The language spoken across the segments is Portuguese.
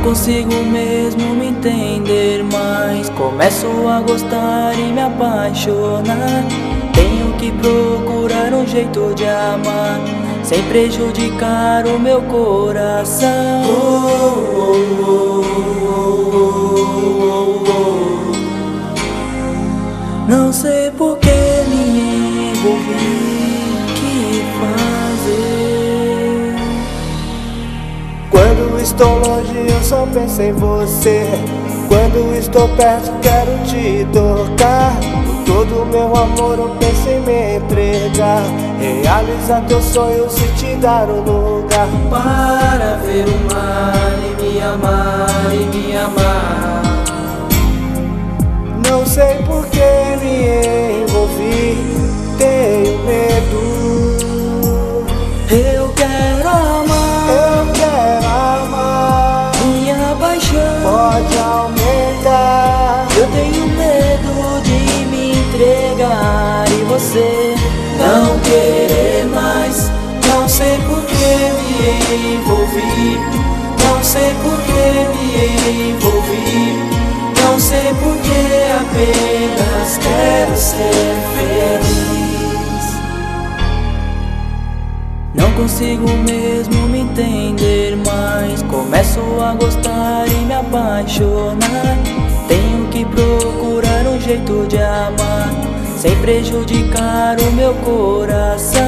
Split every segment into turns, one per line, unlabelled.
consigo mesmo me entender mais. Começo a gostar e me apaixonar. Tenho que procurar um jeito de amar sem prejudicar o meu coração. Não sei por que me envolvi, que fazer.
Quando estou longe eu só penso em você. Quando estou perto quero te tocar. Por todo meu amor eu penso em me entregar. Realizar teus sonhos e te dar um lugar
para ver o mar e me amar e me amar.
Não sei por que me envolvi, tenho medo.
Eu quero amar, minha paixão
pode aumentar.
Eu tenho medo de me entregar e você não querer mais. Não sei por que me envolvi, não sei por que me envolvi. Não sei por que apenas quero ser feliz. Não consigo mesmo me entender mais. Começo a gostar e me apaixonar. Tenho que procurar um jeito de amar sem prejudicar o meu coração.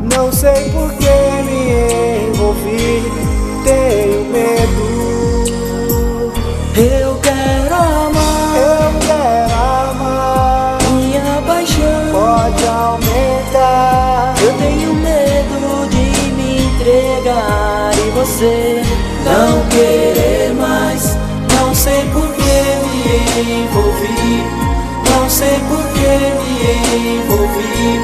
Não sei por que me envolvi, tenho medo.
Eu quero amar, minha paixão
pode aumentar.
Eu tenho medo de me entregar e você não querer mais. Não sei por que me envolvi, não sei por que me envolvi.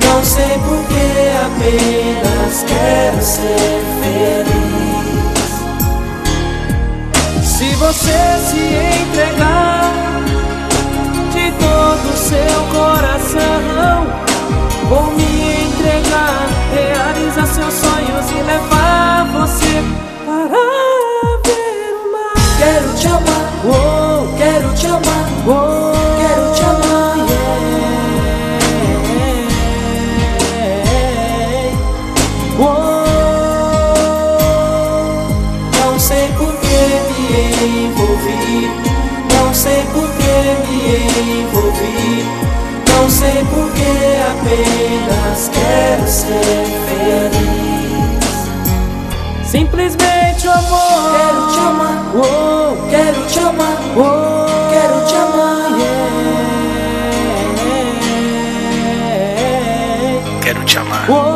Não sei por que apenas quero ser feliz. Se você se entregar de todo o seu coração, vou me entregar, realizar seus sonhos e levar você para ver o mar. Quero te amar, oh, quero te amar, oh, quero te amar, yeah. Não sei por que me envolvi, não sei por que me envolvi. Não sei por que apenas quero ser feliz. Simplesmente o amor. Quero te amar, oh, quero te amar, oh, quero te amar, yeah.
Quero te amar.
Oh,